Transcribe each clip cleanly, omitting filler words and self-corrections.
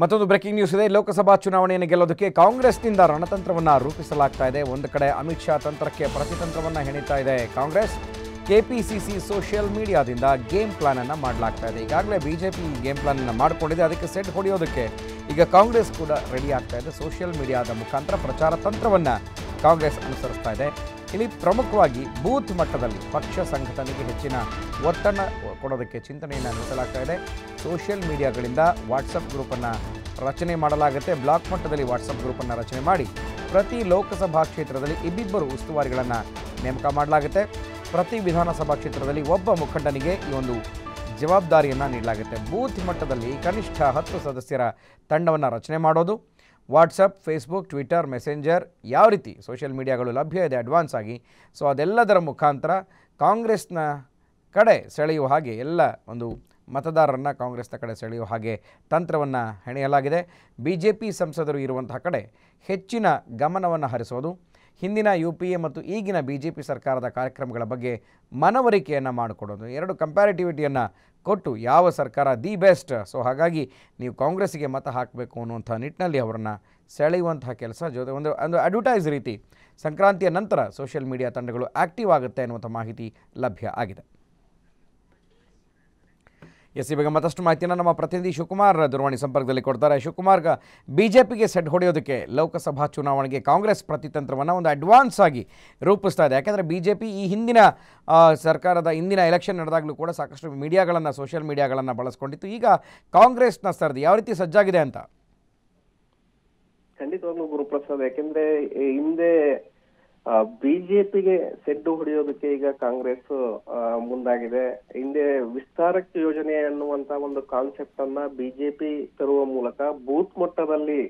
ಮತ್ತೊಂದು breaking news ಇದೆ. ಲೋಕಸಭಾ ಚುನಾವಣೆಯನ್ನು ಗೆಲ್ಲೋದಕ್ಕೆ ಕಾಂಗ್ರೆಸ್ನಿಂದ ರಣತಂತ್ರವನ್ನು ರೂಪಿಸಲಾಗ್ತಾ ಇದೆ. ಒಂದು ಕಡೆ ಅಮಿತ್ ಶಾ ತಂತ್ರಕ್ಕೆ ಪ್ರತಿತಂತ್ರವನ್ನು ಹೆಣಿತಾ ಇದೆ ಕಾಂಗ್ರೆಸ್. ಕೆಪಿಸಿಸಿ ಸೋಷಿಯಲ್ ಮೀಡಿಯಾದಿಂದ ಗೇಮ್ ಪ್ಲಾನ್ ಅನ್ನು ಮಾಡಲಾಗ್ತಾ ಇದೆ. ಈಗಾಗಲೇ ಬಿಜೆಪಿ ಗೇಮ್ ಪ್ಲಾನ್ ಅನ್ನು ಮಾಡಿಕೊಂಡಿದೆ. ಅದಕ್ಕೆ ಸೆಟ್ ಹೊಡೆಯೋದಕ್ಕೆ ಈಗ ಕಾಂಗ್ರೆಸ್ ಕೂಡ ರೆಡಿ ಆಗ್ತಾ ಇದೆ. ಸೋಷಿಯಲ್ ಮೀಡಿಯಾದ ಮುಖಾಂತರ ಪ್ರಚಾರ ತಂತ್ರವನ್ನು ಕಾಂಗ್ರೆಸ್ ಅನುಸರಿಸ್ತಾ ಇದೆ. ಇಲ್ಲಿ ಪ್ರಮುಖವಾಗಿ ಬೂತ್ ಮಟ್ಟದಲ್ಲಿ ಪಕ್ಷ ಸಂಘಟನೆಗೆ ಹೆಚ್ಚಿನ ಒತ್ತಡ ಕೊಡೋದಕ್ಕೆ ಚಿಂತನೆಯನ್ನು ನಡೆಸಲಾಗ್ತಾ ಇದೆ. ಸೋಷಿಯಲ್ ಮೀಡಿಯಾಗಳಿಂದ ವಾಟ್ಸಪ್ ಗ್ರೂಪನ್ನು ರಚನೆ ಮಾಡಲಾಗುತ್ತೆ. ಬ್ಲಾಕ್ ಮಟ್ಟದಲ್ಲಿ ವಾಟ್ಸಪ್ ಗ್ರೂಪನ್ನು ರಚನೆ ಮಾಡಿ ಪ್ರತಿ ಲೋಕಸಭಾ ಕ್ಷೇತ್ರದಲ್ಲಿ ಇಬ್ಬಿಬ್ಬರು ಉಸ್ತುವಾರಿಗಳನ್ನು ನೇಮಕ ಮಾಡಲಾಗುತ್ತೆ. ಪ್ರತಿ ವಿಧಾನಸಭಾ ಕ್ಷೇತ್ರದಲ್ಲಿ ಒಬ್ಬ ಮುಖಂಡನಿಗೆ ಈ ಒಂದು ಜವಾಬ್ದಾರಿಯನ್ನು ನೀಡಲಾಗುತ್ತೆ. ಬೂತ್ ಮಟ್ಟದಲ್ಲಿ ಕನಿಷ್ಠ 10 ಸದಸ್ಯರ ತಂಡವನ್ನು ರಚನೆ ಮಾಡೋದು. ವಾಟ್ಸಪ್, ಫೇಸ್ಬುಕ್, ಟ್ವಿಟರ್, ಮೆಸೆಂಜರ್ ಯಾವ ರೀತಿ ಸೋಷಿಯಲ್ ಮೀಡಿಯಾಗಳು ಲಭ್ಯ ಇದೆ ಅಡ್ವಾನ್ಸ್ ಆಗಿ, ಸೊ ಅದೆಲ್ಲದರ ಮುಖಾಂತರ ಕಾಂಗ್ರೆಸ್ನ ಕಡೆ ಸೆಳೆಯುವ ಹಾಗೆ ಎಲ್ಲ ಒಂದು ಮತದಾರರನ್ನು ಕಾಂಗ್ರೆಸ್ನ ಕಡೆ ಸೆಳೆಯುವ ಹಾಗೆ ತಂತ್ರವನ್ನು ಹೆಣೆಯಲಾಗಿದೆ. BJP ಸಂಸದರು ಇರುವಂತಹ ಕಡೆ ಹೆಚ್ಚಿನ ಗಮನವನ್ನು ಹರಿಸೋದು, ಹಿಂದಿನ UPA ಮತ್ತು ಈಗಿನ BJP ಸರ್ಕಾರದ ಕಾರ್ಯಕ್ರಮಗಳ ಬಗ್ಗೆ ಮನವರಿಕೆಯನ್ನು ಮಾಡಿಕೊಡೋದು, ಎರಡು ಕಂಪ್ಯಾರಿಟಿವಿಟಿಯನ್ನು ಕೊಟ್ಟು ಯಾವ ಸರ್ಕಾರ ದಿ ಬೆಸ್ಟ್, ಸೊ ಹಾಗಾಗಿ ನೀವು ಕಾಂಗ್ರೆಸ್ಸಿಗೆ ಮತ ಹಾಕಬೇಕು ಅನ್ನುವಂಥ ನಿಟ್ಟಿನಲ್ಲಿ ಅವರನ್ನು ಸೆಳೆಯುವಂತಹ ಕೆಲಸ ಜೊತೆ ಒಂದು ಅಡ್ವರ್ಟೈಸ್ ರೀತಿ ಸಂಕ್ರಾಂತಿಯ ನಂತರ ಸೋಷಿಯಲ್ ಮೀಡಿಯಾ ತಂಡಗಳು ಆ್ಯಕ್ಟಿವ್ ಆಗುತ್ತೆ ಅನ್ನುವಂಥ ಮಾಹಿತಿ ಲಭ್ಯ ಆಗಿದೆ. ಈ ಬಗ್ಗೆ ಮತ್ತಷ್ಟು ಮಾಹಿತಿಯನ್ನು ನಮ್ಮ ಪ್ರತಿನಿಧಿ ಶಿವಕುಮಾರ್ ದೂರವಾಣಿ ಸಂಪರ್ಕದಲ್ಲಿ ಕೊಡ್ತಾರೆ. ಶಿವಕುಮಾರ್, BJPಗೆ ಸೆಟ್ ಹೊಡೆಯೋದಕ್ಕೆ ಲೋಕಸಭಾ ಚುನಾವಣೆಗೆ ಕಾಂಗ್ರೆಸ್ ಪ್ರತಿತಂತ್ರವನ್ನು ಒಂದು ಅಡ್ವಾನ್ಸ್ ಆಗಿ ರೂಪಿಸ್ತಾ ಇದೆ. ಯಾಕೆಂದರೆ BJP ಈ ಹಿಂದಿನ ಸರ್ಕಾರದ ಹಿಂದಿನ ಎಲೆಕ್ಷನ್ ನಡೆದಾಗಲೂ ಕೂಡ ಸಾಕಷ್ಟು ಮೀಡಿಯಾಗಳನ್ನು ಸೋಷಿಯಲ್ ಮೀಡಿಯಾಗಳನ್ನು ಬಳಸ್ಕೊಂಡಿತ್ತು. ಈಗ ಕಾಂಗ್ರೆಸ್ನ ಸರ್ದಿ ಯಾವ ರೀತಿ ಸಜ್ಜಾಗಿದೆ ಅಂತ? ಖಂಡಿತವಾಗ್ಲೂ ಗುರುಪ್ರಸಾದ್, ಯಾಕೆಂದ್ರೆ ಹಿಂದೆ ಬಿಜೆಪಿಗೆ ಸೆಡ್ಡು ಹೊಡೆಯೋದಕ್ಕೆ ಈಗ ಕಾಂಗ್ರೆಸ್ ಮುಂದಾಗಿದೆ. ಹಿಂದೆ ವಿಸ್ತಾರಕ್ ಯೋಜನೆ ಅನ್ನುವಂತ ಒಂದು ಕಾನ್ಸೆಪ್ಟ್ ಅನ್ನ ಬಿಜೆಪಿ ತರುವ ಮೂಲಕ ಬೂತ್ ಮಟ್ಟದಲ್ಲಿ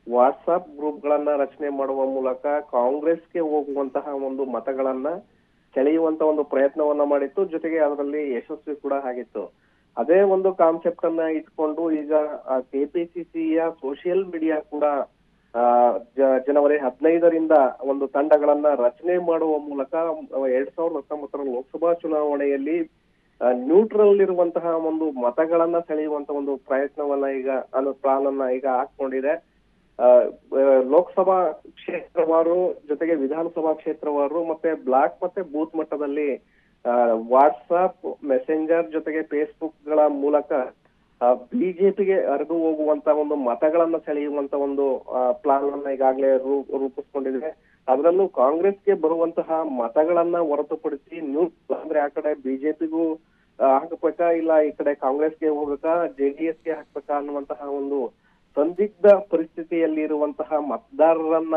ವಾಟ್ಸ್ಆಪ್ ಗ್ರೂಪ್ ಗಳನ್ನ ರಚನೆ ಮಾಡುವ ಮೂಲಕ ಕಾಂಗ್ರೆಸ್ಗೆ ಹೋಗುವಂತಹ ಒಂದು ಮತಗಳನ್ನ ಸೆಳೆಯುವಂತ ಒಂದು ಪ್ರಯತ್ನವನ್ನ ಮಾಡಿತ್ತು. ಜೊತೆಗೆ ಅದರಲ್ಲಿ ಯಶಸ್ವಿ ಕೂಡ ಆಗಿತ್ತು. ಅದೇ ಒಂದು ಕಾನ್ಸೆಪ್ಟ್ ಅನ್ನ ಇಟ್ಕೊಂಡು ಈಗ ಕೆಪಿಸಿಸಿಯ ಸೋಷಿಯಲ್ ಮೀಡಿಯಾ ಕೂಡ ಜನವರಿ 15ರಿಂದ ಒಂದು ತಂಡಗಳನ್ನ ರಚನೆ ಮಾಡುವ ಮೂಲಕ 2019ರ ಲೋಕಸಭಾ ಚುನಾವಣೆಯಲ್ಲಿ ನ್ಯೂಟ್ರಲ್ ಇರುವಂತಹ ಒಂದು ಮತಗಳನ್ನ ಸೆಳೆಯುವಂತ ಒಂದು ಪ್ರಯತ್ನವನ್ನ ಈಗ ಪ್ಲಾನ್ ಅನ್ನ ಈಗ ಹಾಕೊಂಡಿದೆ. ಲೋಕಸಭಾ ಕ್ಷೇತ್ರವಾರು ಜೊತೆಗೆ ವಿಧಾನಸಭಾ ಕ್ಷೇತ್ರವಾರು ಮತ್ತೆ ಬ್ಲಾಕ್ ಮತ್ತೆ ಬೂತ್ ಮಟ್ಟದಲ್ಲಿ ವಾಟ್ಸ್ಆಪ್, ಮೆಸೆಂಜರ್ ಜೊತೆಗೆ ಫೇಸ್ಬುಕ್ ಗಳ ಮೂಲಕ ಬಿಜೆಪಿಗೆ ಹರಿದು ಹೋಗುವಂತ ಒಂದು ಮತಗಳನ್ನ ಸೆಳೆಯುವಂತ ಒಂದು ಪ್ಲಾನ್ ಅನ್ನ ಈಗಾಗಲೇ ರೂಪಿಸ್ಕೊಂಡಿದೆ. ಅದರಲ್ಲೂ ಕಾಂಗ್ರೆಸ್ಗೆ ಬರುವಂತಹ ಮತಗಳನ್ನ ಹೊರತುಪಡಿಸಿ ಅಂದ್ರೆ ಆ ಕಡೆ ಬಿಜೆಪಿಗೂ ಹಾಕಬೇಕಾ ಇಲ್ಲ ಈ ಕಡೆ ಕಾಂಗ್ರೆಸ್ಗೆ ಹೋಗ್ಬೇಕಾ JDSಗೆ ಹಾಕ್ಬೇಕಾ ಅನ್ನುವಂತಹ ಒಂದು ಸಂದಿಗ್ಧ ಪರಿಸ್ಥಿತಿಯಲ್ಲಿ ಇರುವಂತಹ ಮತದಾರರನ್ನ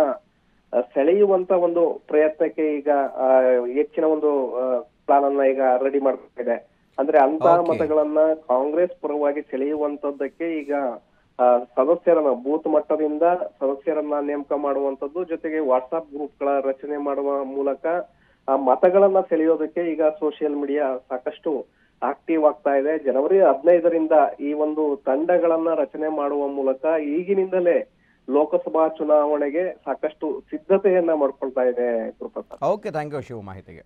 ಸೆಳೆಯುವಂತ ಒಂದು ಪ್ರಯತ್ನಕ್ಕೆ ಈಗ ಹೆಚ್ಚಿನ ಒಂದು ಪ್ಲಾನ್ ಅನ್ನ ಈಗ ರೆಡಿ ಮಾಡ್ತಿದೆ. ಅಂದ್ರೆ ಅಂತಹ ಮತಗಳನ್ನ ಕಾಂಗ್ರೆಸ್ ಪರವಾಗಿ ಸೆಳೆಯುವಂತದ್ದಕ್ಕೆ ಈಗ ಸದಸ್ಯರನ್ನ ಬೂತ್ ಮಟ್ಟದಿಂದ ಸದಸ್ಯರನ್ನ ನೇಮಕ ಮಾಡುವಂತದ್ದು ಜೊತೆಗೆ ವಾಟ್ಸ್ಆಪ್ ಗ್ರೂಪ್ ಗಳ ರಚನೆ ಮಾಡುವ ಮೂಲಕ ಆ ಮತಗಳನ್ನ ಸೆಳೆಯೋದಕ್ಕೆ ಈಗ ಸೋಷಿಯಲ್ ಮೀಡಿಯಾ ಸಾಕಷ್ಟು ಆಕ್ಟಿವ್ ಆಗ್ತಾ ಇದೆ. ಜನವರಿ 15ರಿಂದ ಈ ಒಂದು ತಂಡಗಳನ್ನ ರಚನೆ ಮಾಡುವ ಮೂಲಕ ಈಗಿನಿಂದಲೇ ಲೋಕಸಭಾ ಚುನಾವಣೆಗೆ ಸಾಕಷ್ಟು ಸಿದ್ಧತೆಯನ್ನ ಮಾಡ್ಕೊಳ್ತಾ ಇದೆ Guruprasad. Okay, thank you Shiva ಮಾಹಿತಿಗೆ.